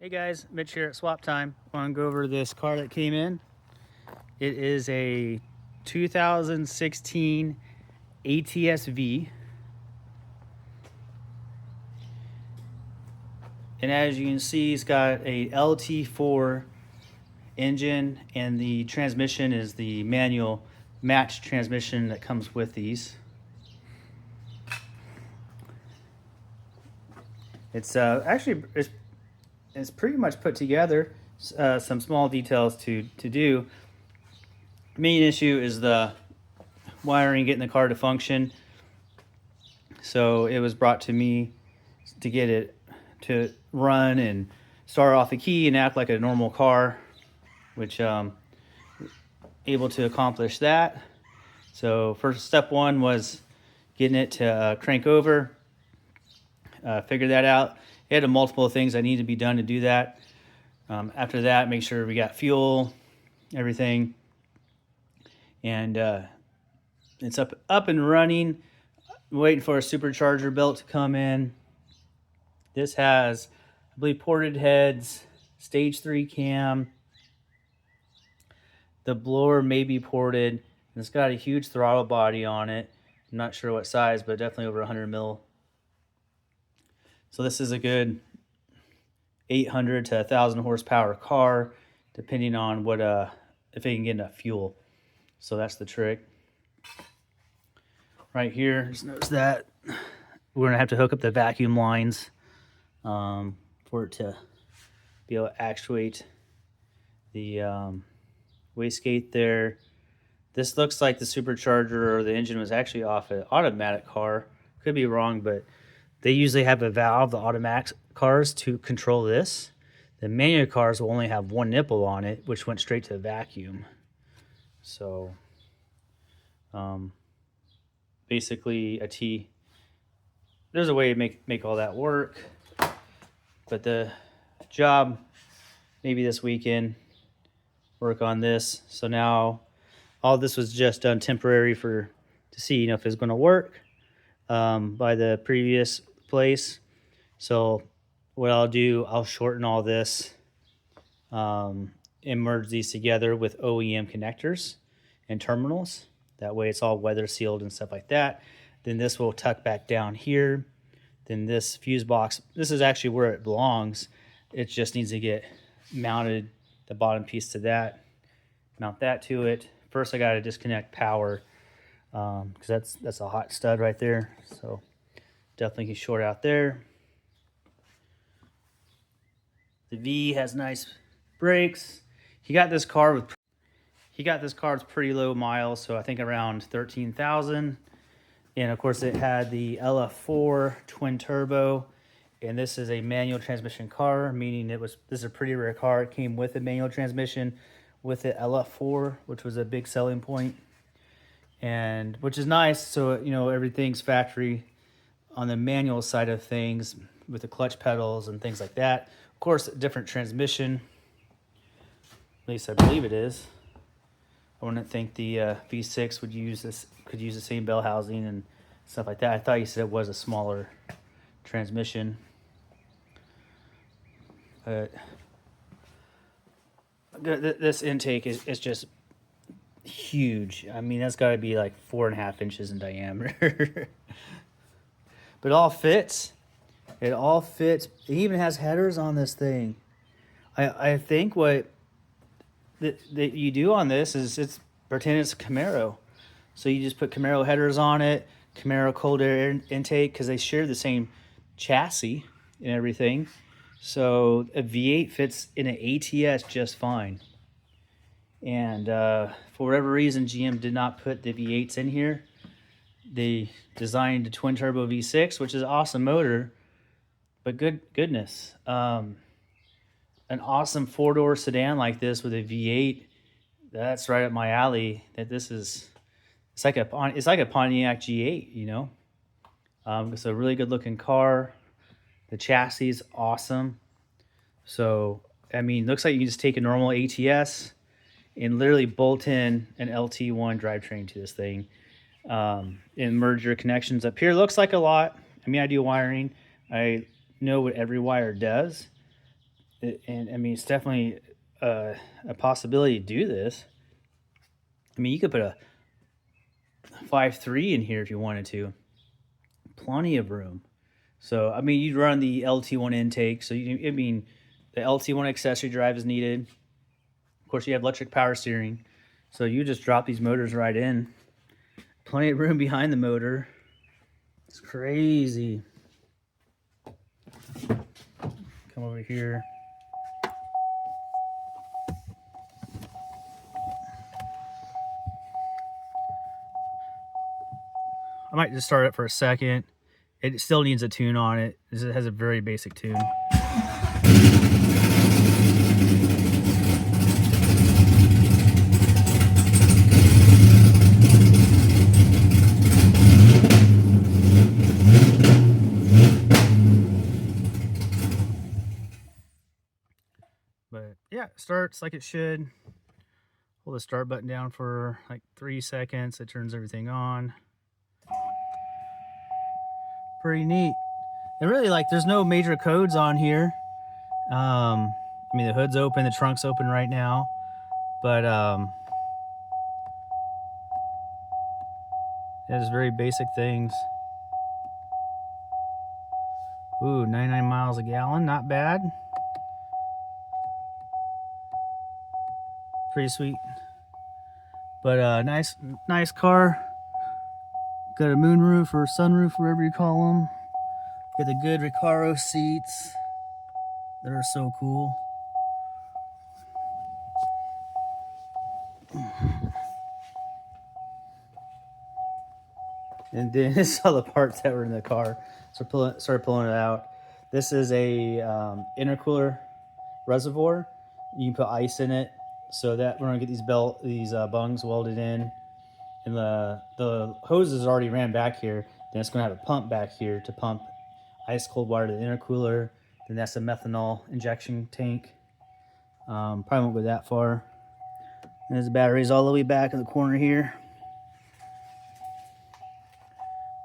Hey guys, Mitch here at Swap Time. I want to go over this car that came in. It is a 2016 Ats V. And as you can see, it's got a Lt4 engine, and the transmission is the manual match transmission that comes with these. It's it's pretty much put together. Some small details to do. Main issue is the wiring, getting the car to function. So it was brought to me to get it to run and start off the key and act like a normal car, which able to accomplish that. So first step one was getting it to crank over. Figured that out. It had multiple things that needed to be done to do that. After that, make sure we got fuel, everything, and it's up and running. I'm waiting for a supercharger belt to come in. This has, I believe, ported heads, stage 3 cam. The blower may be ported, and it's got a huge throttle body on it. I'm not sure what size, but definitely over 100 mil. So this is a good 800 to 1,000 horsepower car, depending on what if it can get enough fuel. So that's the trick. Right here, just notice that we're gonna have to hook up the vacuum lines for it to be able to actuate the wastegate there. This looks like the supercharger or the engine was actually off an automatic car. Could be wrong, but they usually have a valve, the automatic cars, to control this. The manual cars will only have one nipple on it, which went straight to the vacuum. So basically a T. There's a way to make all that work, but the job maybe this weekend, work on this. So now all this was just done temporary to see if it's going to work by the previous place. So what I'll do, I'll shorten all this and merge these together with OEM connectors and terminals. That way it's all weather sealed and stuff like that. Then this will tuck back down here. Then this fuse box, this is actually where it belongs. It just needs to get mounted, the bottom piece to that, mount that to it. First I got to disconnect power because that's a hot stud right there. So definitely can short out there. The V has nice brakes. He got this car with pretty low miles, so I think around 13,000. And of course it had the Lt4 twin turbo, and this is a manual transmission car, meaning this is a pretty rare car. It came with a manual transmission with the Lt4, which was a big selling point, and which is nice. So everything's factory on the manual side of things with the clutch pedals and things like that. Of course, a different transmission. At least I believe it is. I wouldn't think the V6 could use the same bell housing and stuff like that. I thought you said it was a smaller transmission. But this intake is just huge. I mean, that's got to be like 4.5 inches in diameter. But it all fits. It all fits. It even has headers on this thing. I think what that you do on this is pretend it's a Camaro. So you just put Camaro headers on it, Camaro cold air intake, because they share the same chassis and everything. So a V8 fits in an ATS just fine. And for whatever reason, GM did not put the V8s in here. They designed a twin turbo V6, which is an awesome motor, but goodness, an awesome 4-door sedan like this with a V8, that's right up my alley. It's like a Pontiac G8, It's a really good looking car. The chassis is awesome. So I mean, looks like you can just take a normal ATS and literally bolt in an Lt1 drivetrain to this thing. And merge your connections up here. Looks like a lot. I mean, I do wiring. I know what every wire does. And I mean, it's definitely a possibility to do this. I mean, you could put a 5.3 in here if you wanted to. Plenty of room. So, I mean, you'd run the LT1 intake. So, I mean, the LT1 accessory drive is needed. Of course, you have electric power steering. So, you just drop these motors right in. Plenty of room behind the motor. It's crazy. Come over here. I might just start it for a second. It still needs a tune on it. It has a very basic tune. But yeah, it starts like it should. Hold the start button down for like 3 seconds. It turns everything on. Pretty neat. And really, like, there's no major codes on here. I mean, the hood's open, the trunk's open right now. But yeah, just very basic things. Ooh, 99 miles a gallon, not bad. Pretty sweet. But nice car. Got a moonroof or sunroof, whatever you call them. Got the good Recaro seats that are so cool. And then this is all the parts that were in the car. So started pulling it out. This is a intercooler reservoir. You can put ice in it, so that we're gonna get these bungs welded in. And the hoses already ran back here. Then it's gonna have a pump back here to pump ice cold water to the intercooler. Then that's a methanol injection tank. Probably won't go that far. And there's the batteries all the way back in the corner here.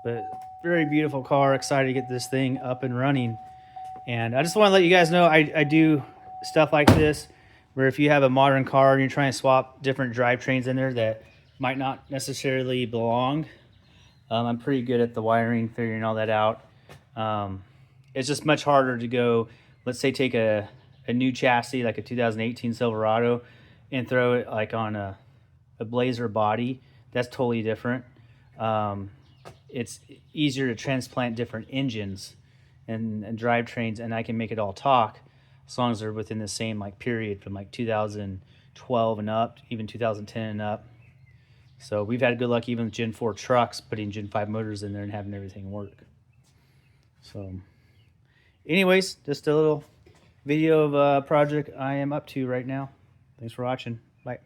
But very beautiful car. Excited to get this thing up and running. And I just want to let you guys know I do stuff like this where if you have a modern car and you're trying to swap different drivetrains in there that might not necessarily belong, I'm pretty good at the wiring, figuring all that out. It's just much harder to go, let's say take a new chassis like a 2018 Silverado and throw it like on a Blazer body. That's totally different. It's easier to transplant different engines and drivetrains, and I can make it all talk as long as they're within the same like period from like 2012 and up, even 2010 and up. So we've had good luck even with Gen 4 trucks putting Gen 5 motors in there and having everything work. So anyways, just a little video of a project I am up to right now. Thanks for watching. Bye.